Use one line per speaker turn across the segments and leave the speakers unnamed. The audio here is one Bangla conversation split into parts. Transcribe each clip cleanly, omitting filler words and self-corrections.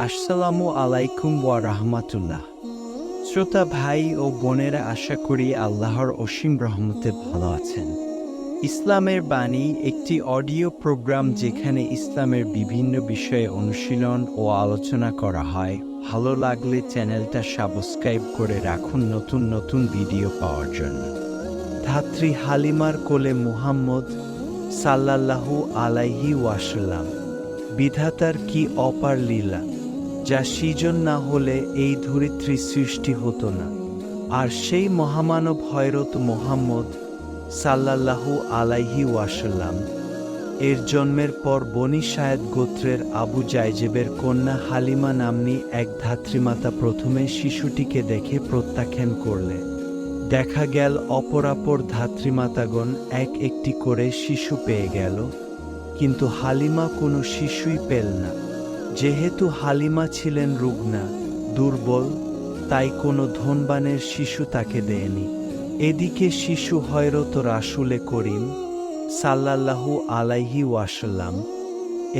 আসসালামু আলাইকুম ওয়া রাহমাতুল্লাহ। শ্রোতা ভাই ও বোনেরা, আশা করি আল্লাহর অসীম রহমতে ভালো আছেন। ইসলামের বাণী একটি অডিও প্রোগ্রাম যেখানে ইসলামের বিভিন্ন বিষয়ে অনুশীলন ও আলোচনা করা হয়। ভালো লাগলে চ্যানেলটা সাবস্ক্রাইব করে রাখুন নতুন নতুন ভিডিও পাওয়ার জন্য। ধাত্রী হালিমার কোলে মুহাম্মদ সাল্লাল্লাহু আলাইহি ওয়াসাল্লাম। বিধাতার কি অপার লীলা, যা সৃজন না হলে এই ধরিত্রী সৃষ্টি হতো না। আর সেই মহামানব হযরত মুহাম্মদ সাল্লাল্লাহু আলাইহি ওয়াসাল্লাম এর জন্মের পর বনী সায়েদ গোত্রের আবু জায়জেবের কন্যা হালিমা নাম্নী এক ধাত্রীমাতা প্রথমে শিশুটিকে দেখে প্রত্যাখ্যান করলে। দেখা গেল অপরাপর ধাত্রীমাতাগণ এক একটি করে শিশু পেয়ে গেল, কিন্তু হালিমা কোনো শিশুই পেল না। যেহেতু হালিমা ছিলেন রুগ্না, দুর্বল, তাই কোনো ধনবানের শিশু তাকে দেয়নি। এদিকে শিশু হযরত রাসূলে করিম সাল্লাল্লাহু আলাইহি ওয়াসাল্লাম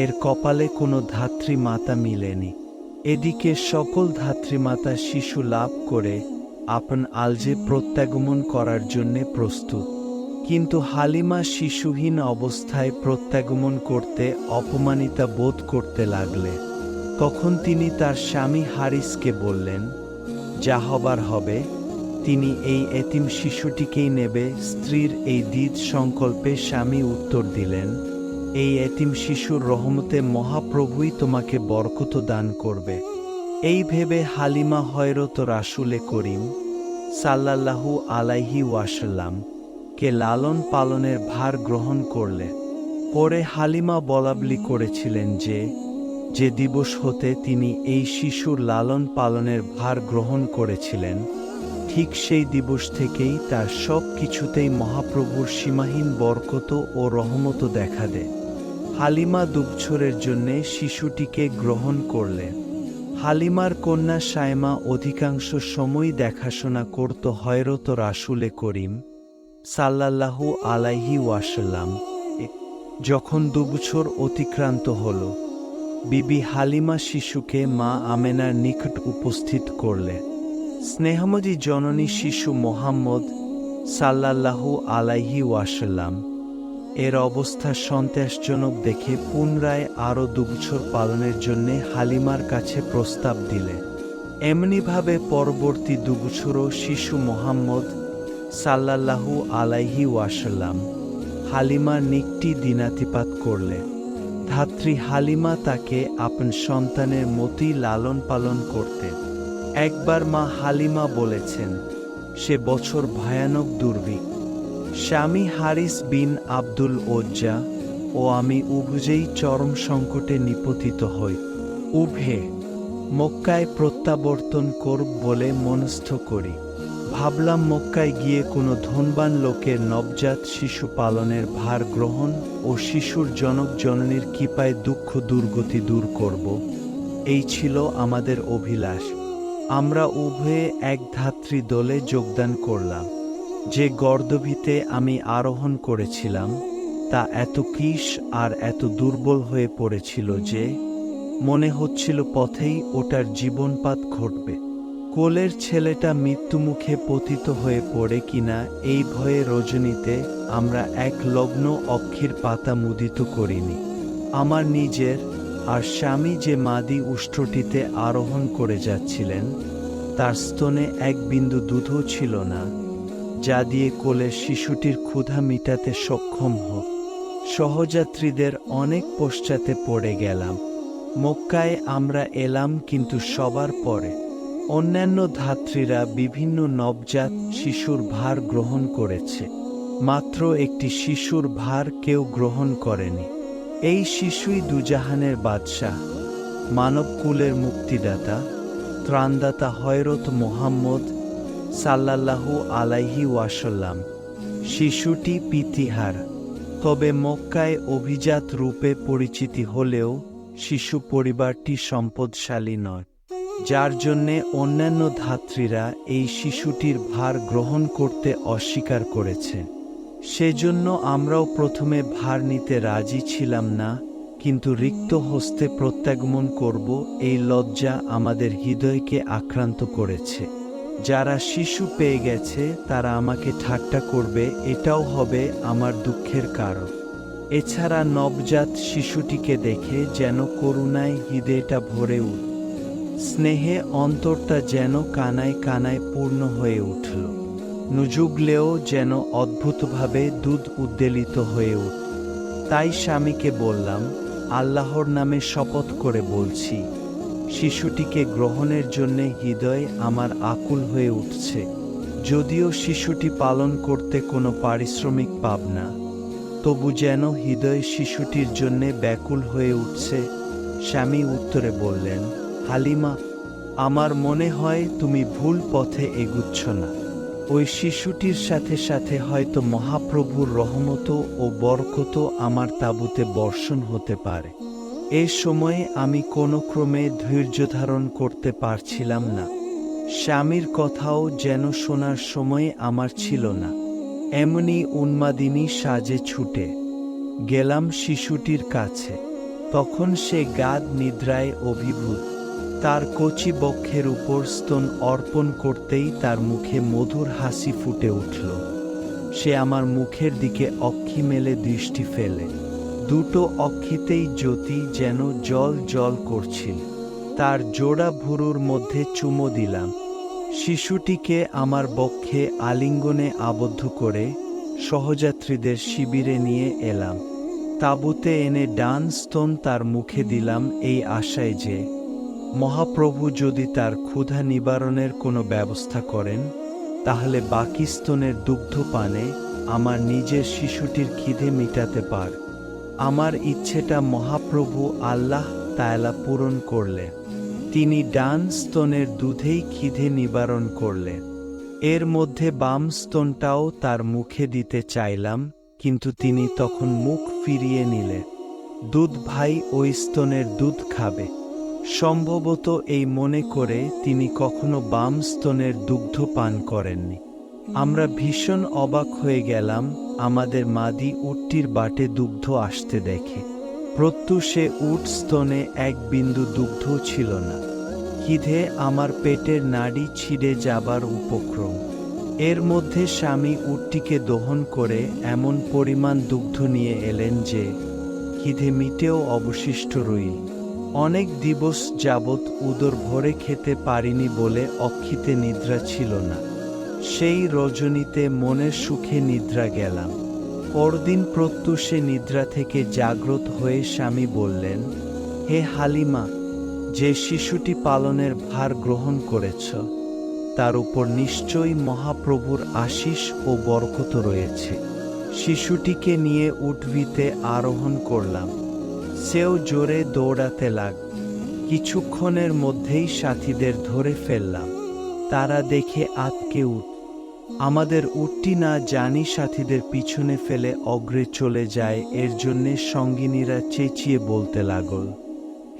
এর কপালে কোনো ধাত্রীমাতা মিলেনি। এদিকে সকল ধাত্রীমাতা শিশু লাভ করে আপন আলজে প্রত্যাগমন করার জন্যে প্রস্তুত, কিন্তু হালিমা শিশুহীন অবস্থায় প্রত্যাগমন করতে অপমানিতা বোধ করতে লাগলে। তখন তিনি তার স্বামী হারিসকে বললেন, যা হবার হবে, তিনি এই এতিম শিশুটিকেই নেবে। স্ত্রীর এই দৃঢ় সংকল্পে স্বামী উত্তর দিলেন, এই এতিম শিশুর রহমতে মহাপ্রভুই তোমাকে বরকত দান করবে। এই ভেবে হালিমা হযরত রাসূলে করিম সাল্লাল্লাহু আলাইহি ওয়াসাল্লাম কে লালন পালনের ভার গ্রহণ করলে। পরে হালিমা বলাবলি করেছিলেন যে দিবস হতে তিনি এই শিশুর লালন পালনের ভার গ্রহণ করেছিলেন, ঠিক সেই দিবস থেকেই তার সব কিছুতেই মহাপ্রভুর সীমাহীন বরকত ও রহমত দেখা দেয়। হালিমা দুবছরের জন্যে শিশুটিকে গ্রহণ করলেন। হালিমার কন্যা সায়মা অধিকাংশ সময় দেখাশোনা করত হযরত রাসূলে করিম সাল্লাল্লাহু আলাইহি ওয়াসাল্লাম। যখন 2 বছর অতিক্রান্ত হল, বিবি হালিমা শিশুকে মা আমেনার নিকট উপস্থিত করলে। স্নেহময়ী জননী শিশু মুহাম্মদ সাল্লাল্লাহু আলাইহি ওয়াসাল্লাম এর অবস্থা সন্ত্রাসজনক দেখে পুনরায় আরও 2 বছর পালনের জন্যে হালিমার কাছে প্রস্তাব দিলে। এমনিভাবে পরবর্তী 2 বছরও শিশু মুহাম্মদ সাল্লাল্লাহু আলাইহি ওয়াসাল্লাম হালিমার নিকটি দিনাতিপাত করলে। ধাত্রী হালিমা তাকে আপন সন্তানের মতোই লালন পালন করতেন। একবার মা হালিমা বলেছেন, সে বছর ভয়ানক দুর্ভিক্ষ। স্বামী হারিস বিন আব্দুল ওজ্জা ও আমি উভয়েই চরম সংকটে নিপতিত হই। উভয়ে মক্কায় প্রত্যাবর্তন করব বলে মনস্থ করি। ভাবলাম মক্কায় গিয়ে কোনো ধনবান লোকের নবজাত শিশু পালনের ভার গ্রহণ ও শিশুর জনক জননীর কৃপায় দুঃখ দুর্গতি দূর করব। এই ছিল আমাদের অভিলাষ। আমরা উভয়ে এক ধাত্রী দলে যোগদান করলাম। যে গর্দভিতে আমি আরোহণ করেছিলাম তা এত কৃশ আর এত দুর্বল হয়ে পড়েছিল যে মনে হচ্ছিল পথেই ওটার জীবনপাত ঘটবে। কোলের ছেলেটা মৃত্যুমুখে পতিত হয়ে পড়ে কিনা এই ভয়ে রজনীতে আমরা এক লগ্ন অক্ষির পাতা মুদিত করিনি। আমার নিজের আর স্বামী যে মাদি উষ্ট্রটিতে আরোহণ করে যাচ্ছিলেন, তার স্তনে এক বিন্দু দুধও ছিল না, যা দিয়ে কোলের শিশুটির ক্ষুধা মিটাতে সক্ষম হোক। সহযাত্রীদের অনেক পশ্চাতে পড়ে গেলাম। মক্কায় আমরা এলাম, কিন্তু সবার পরে। অন্যান্য ধাত্রীরা বিভিন্ন নবজাত শিশুর ভার গ্রহণ করেছে, মাত্র একটি শিশুর ভার কেউ গ্রহণ করেনি। এই শিশুই দুজাহানের বাদশাহ, মানবকুলের মুক্তিদাতা, ত্রাণদাতা হযরত মুহাম্মদ সাল্লাল্লাহু আলাইহি ওয়াসাল্লাম। শিশুটি পিতিহার, তবে মক্কায় অভিজাত রূপে পরিচিতি হলেও শিশু পরিবারটি সম্পদশালী নয়, যার জন্যে অন্যান্য ধাত্রীরা এই শিশুটির ভার গ্রহণ করতে অস্বীকার করেছে। সেজন্য আমরাও প্রথমে ভার নিতে রাজি ছিলাম না, কিন্তু রিক্ত হস্তে প্রত্যাগমন করব, এই লজ্জা আমাদের হৃদয়কে আক্রান্ত করেছে। যারা শিশু পেয়ে গেছে তারা আমাকে ঠাট্টা করবে, এটাও হবে আমার দুঃখের কারণ। এছাড়া নবজাত শিশুটিকে দেখে যেন করুণায় হৃদয়টা ভরে উঠল, স্নেহে অন্তরটা যেন কানায় কানায় পূর্ণ হয়ে উঠল, নুজুগলেও যেন অদ্ভুতভাবে দুধ উদ্বেলিত হয়ে উঠল। তাই স্বামীকে বললাম, আল্লাহর নামে শপথ করে বলছি, শিশুটিকে গ্রহণের জন্যে হৃদয় আমার আকুল হয়ে উঠছে। যদিও শিশুটি পালন করতে কোনো পারিশ্রমিক পাব না, তবু যেন হৃদয় শিশুটির জন্যে ব্যাকুল হয়ে উঠছে। স্বামী উত্তরে বললেন, হালিমা, আমার মনে হয় তুমি ভুল পথে এগুচ্ছ না। ওই শিশুটির সাথে সাথে হয়তো মহাপ্রভুর রহমত ও বরকত আমার তাঁবুতে বর্ষণ হতে পারে। এ সময়ে আমি কোনো ক্রমে ধৈর্য ধারণ করতে পারছিলাম না। স্বামীর কথাও যেন শোনার সময় আমার ছিল না। এমনি উন্মাদিনী সাজে ছুটে গেলাম শিশুটির কাছে। তখন সে গাঢ় নিদ্রায় অভিভূত। তার কচি বক্ষের উপর স্তন অর্পণ করতেই তার মুখে মধুর হাসি ফুটে উঠল। সে আমার মুখের দিকে অক্ষি মেলে দৃষ্টি ফেলে। দুটো অক্ষিতেই জ্যোতি যেন জল জল করছিল। তার জোড়া ভুরুর মধ্যে চুমো দিলাম। শিশুটিকে আমার বক্ষে আলিঙ্গনে আবদ্ধ করে সহযাত্রীদের শিবিরে নিয়ে এলাম। তাঁবুতে এনে ডান স্তন তার মুখে দিলাম, এই আশায় যে মহাপ্রভু যদি তার ক্ষুধা নিবারণের কোনো ব্যবস্থা করেন, তাহলে বাকি স্তনের দুগ্ধ পানে আমার নিজের শিশুটির খিদে মিটাতে পার। আমার ইচ্ছেটা মহাপ্রভু আল্লাহ তাআলা পূরণ করলেন। তিনি ডান স্তনের দুধেই খিদে নিবারণ করলেন। এর মধ্যে বাম স্তনটাও তার মুখে দিতে চাইলাম, কিন্তু তিনি তখন মুখ ফিরিয়ে নিলেন। দুধ ভাই ওই স্তনের দুধ খাবে। সম্ভবত এই মনে করে তিনি কখনো বাম স্তনের দুগ্ধ পান করেননি। আমরা ভীষণ অবাক হয়ে গেলাম আমাদের মাদি উটটির বাটে দুগ্ধ আসতে দেখে। প্রত্যুষে উট স্তনে এক বিন্দু দুগ্ধ ছিল না। খিদে আমার পেটের নাড়ি ছিঁড়ে যাবার উপক্রম। এর মধ্যে স্বামী উটটিকে দহন করে এমন পরিমাণ দুগ্ধ নিয়ে এলেন যে খিদে মিটেও অবশিষ্ট রইল। অনেক দিবস যাবৎ উদর ভরে খেতে পারিনি বলে অক্ষিতে নিদ্রা ছিল না। সেই রজনীতে মনের সুখে নিদ্রা গেলাম। পরদিন প্রত্যুষে নিদ্রা থেকে জাগ্রত হয়ে স্বামী বললেন, হে হালিমা, যে শিশুটি পালনের ভার গ্রহণ করেছ, তার উপর নিশ্চয়ই মহাপ্রভুর আশিস ও বরকত রয়েছে। শিশুটিকে নিয়ে উটভিতে আরোহণ করলাম। সেও জোরে দৌড়াতে লাগল। কিছুক্ষণের মধ্যেই সাথীদের ধরে ফেললাম। তারা দেখে আঁতকে উঠ। আমাদের উটটি না জানি সাথীদের পিছনে ফেলে অগ্রে চলে যায়, এর জন্যে সঙ্গিনীরা চেঁচিয়ে বলতে লাগল,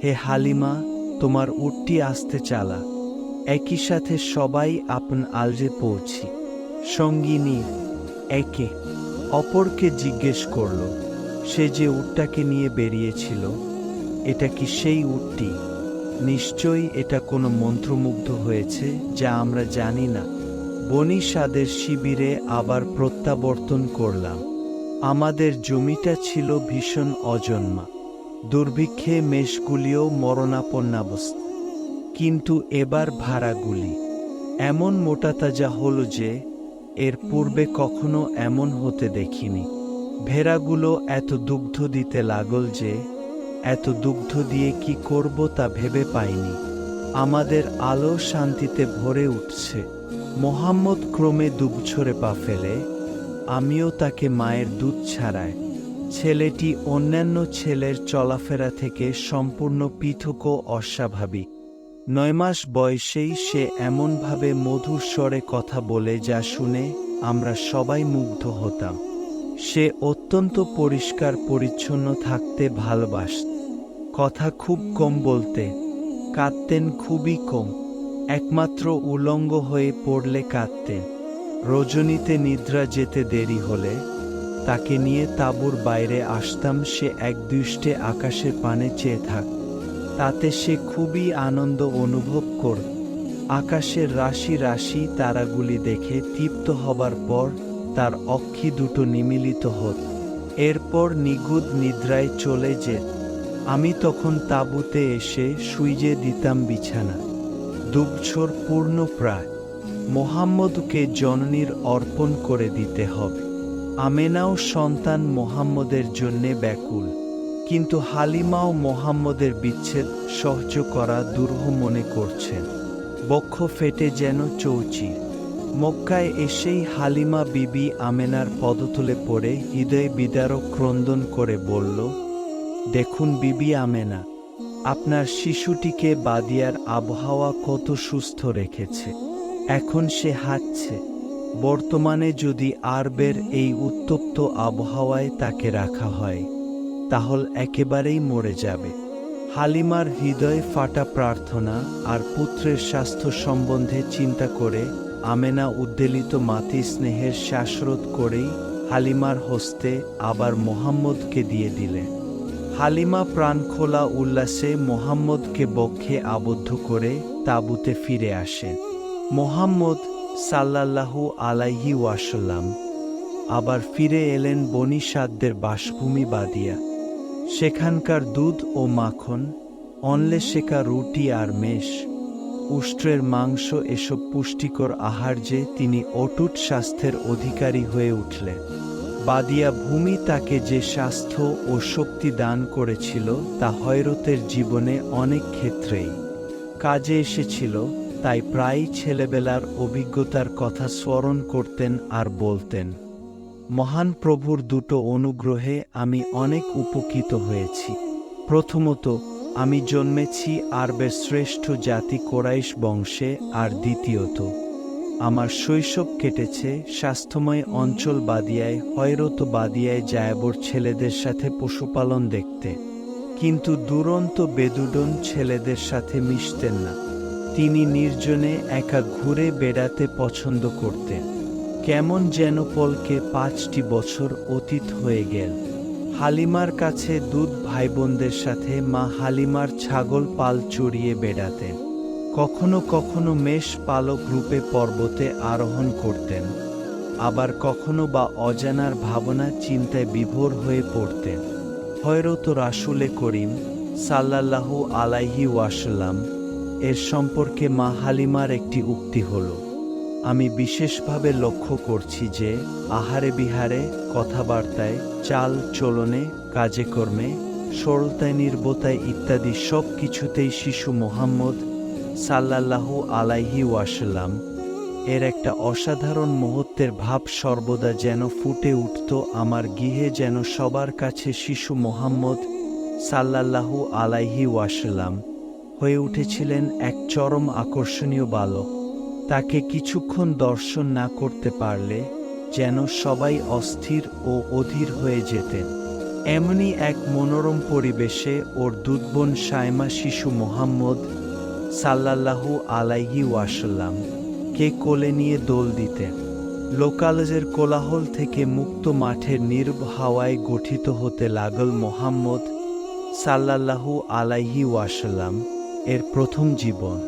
হে হালিমা, তোমার উটটি আসতে চালা। একই সাথে সবাই আপন আলজে পৌঁছি। সঙ্গিনী একে অপরকে জিজ্ঞেস করল, সে যে উটটাকে নিয়ে বেরিয়েছিল, এটা কি সেই উটটি? নিশ্চয়ই এটা কোনো মন্ত্রমুগ্ধ হয়েছে, যা আমরা জানি না। বনি সাদের শিবিরে আবার প্রত্যাবর্তন করলাম। আমাদের জমিটা ছিল ভীষণ অজন্মা। দুর্ভিক্ষে মেষগুলিও মরণাপন্নাবস্থা। কিন্তু এবার ভাড়াগুলি এমন মোটাতাজা হল যে এর পূর্বে কখনো এমন হতে দেখিনি। ভেড়াগুলো এত দুগ্ধ দিতে লাগল যে এত দুগ্ধ দিয়ে কি করব তা ভেবে পাইনি। আমাদের আলো শান্তিতে ভরে উঠছে। মোহাম্মদ ক্রমে দুবছরে পা ফেলে, আমিও তাকে মায়ের দুধ ছাড়ায়। ছেলেটি অন্যান্য ছেলের চলাফেরা থেকে সম্পূর্ণ পৃথক ও অস্বাভাবিক। 9 মাস বয়সেই সে এমনভাবে মধুর স্বরে কথা বলে যা শুনে আমরা সবাই মুগ্ধ হতাম। সে অত্যন্ত পরিষ্কার পরিচ্ছন্ন থাকতে ভালোবাসত। কথা খুব কম বলতে, কাঁদতেন খুবই কম। একমাত্র উলঙ্গ হয়ে পড়লে কাঁদতেন। রজনীতে নিদ্রা যেতে দেরি হলে তাকে নিয়ে তাঁবুর বাইরে আসতাম, সে একদৃষ্টে আকাশের পানে চেয়ে থাক। তাতে সে খুবই আনন্দ অনুভব করত। আকাশের রাশি রাশি তারাগুলি দেখে তৃপ্ত হবার পর তার অক্ষি দুটো নিমীলিত হত। এরপর নিগুদ নিদ্রায় চলে যেত। আমি তখন তাঁবুতে এসে শুইয়ে দিতাম বিছানা। দুবছর পূর্ণ প্রায়। মোহাম্মদকে জননীর অর্পণ করে দিতে হবে। আমেনাও সন্তান মোহাম্মদের জন্যে ব্যাকুল, কিন্তু হালিমাও মোহাম্মদের বিচ্ছেদ সহ্য করা দুরূহ মনে করছেন। বক্ষ ফেটে যেন চৌচির। মক্কায় এসেই হালিমা বিবি আমেনার পদতলে পড়ে হৃদয় বিদারক ক্রন্দন করে বলল, দেখুন বিবি আমেনা, আপনার শিশুটিকে বাদিয়ার আবহাওয়া কত সুস্থ রেখেছে। এখন সে হাঁটছে। বর্তমানে যদি আরবের এই উত্তপ্ত আবহাওয়ায় তাকে রাখা হয়, তাহলে একেবারেই মরে যাবে। হালিমার হৃদয় ফাটা প্রার্থনা আর পুত্রের স্বাস্থ্য সম্বন্ধে চিন্তা করে আমেনা উদ্বেলিত মাতৃ স্নেহের শ্বাসরোধ করেই হালিমার হস্তে আবার মোহাম্মদকে দিয়ে দিলেন। হালিমা প্রাণখোলা উল্লাসে মোহাম্মদকে বক্ষে আবদ্ধ করে তাঁবুতে ফিরে আসেন। মোহাম্মদ সাল্লাল্লাহু আলাইহি ওয়াসাল্লাম আবার ফিরে এলেন বনী সাদদের বাসভূমি বাদিয়া। সেখানকার দুধ ও মাখন, অনলে শেখা রুটি আর মেষ, উষ্ট্রের মাংস এসব পুষ্টিকর আহার যে তিনি অটুট স্বাস্থ্যের অধিকারী হয়ে উঠলেন। বাদিয়া ভূমি তাকে যে স্বাস্থ্য ও শক্তি দান করেছিল তা হযরতের জীবনে অনেক ক্ষেত্রেই কাজে এসেছিল। তাই প্রায়ই ছেলেবেলার অভিজ্ঞতার কথা স্মরণ করতেন আর বলতেন, মহান প্রভুর দুটো অনুগ্রহে আমি অনেক উপকৃত হয়েছি। প্রথমত, আমি জন্মেছি আরবের শ্রেষ্ঠ জাতি কোরাইশ বংশে, আর দ্বিতীয়ত, আমার শৈশব কেটেছে স্বাস্থ্যময় অঞ্চল বাদিয়ায়। হযরত বাদিয়ায় জায়বর ছেলেদের সাথে পশুপালন দেখতে, কিন্তু দুরন্ত বেদুডন ছেলেদের সাথে মিশতেন না। তিনি নির্জনে একা ঘুরে বেড়াতে পছন্দ করতেন। কেমন যেন পলকে 5টি বছর অতীত হয়ে গেল। হালিমার কাছে দুধ ভাইবোনদের সাথে মা হালিমার ছাগল পাল চড়িয়ে বেড়াতেন। কখনো কখনো মেষ পালক রূপে পর্বতে আরোহণ করতেন, আবার কখনো বা অজানার ভাবনা চিন্তায় বিভোর হয়ে পড়তেন। হযরত রাসূলে করিম সাল্লাল্লাহু আলাইহি ওয়াসাল্লাম এর সম্পর্কে মা হালিমার একটি উক্তি হল, আমি বিশেষভাবে লক্ষ্য করছি যে আহারে বিহারে, কথাবার্তায়, চাল চলনে, কাজে কর্মে, সরলতায় নির্বতায় ইত্যাদি সব কিছুতেই শিশু মোহাম্মদ সাল্লাল্লাহু আলাইহি ওয়াসাল্লাম এর একটা অসাধারণ মহত্বের ভাব সর্বদা যেন ফুটে উঠত আমার গৃহে, যেন সবার কাছে শিশু মোহাম্মদ সাল্লাল্লাহু আলাইহি ওয়াসাল্লাম হয়ে উঠেছিলেন এক চরম আকর্ষণীয় বালক। তাকে কিছুক্ষণ দর্শন না করতে পারলে যেন সবাই অস্থির ও অধীর হয়ে যেতেন। এমনই এক মনোরম পরিবেশে ওর দুধবোন সায়মা শিশু মোহাম্মদ সাল্লাল্লাহু আলাইহি ওয়াসাল্লাম কে কোলে নিয়ে দোল দিতেন। লোকালজের কোলাহল থেকে মুক্ত মাঠের নীরব হাওয়ায় গঠিত হতে লাগল মোহাম্মদ সাল্লাল্লাহু আলাইহি ওয়াসাল্লাম এর প্রথম জীবন।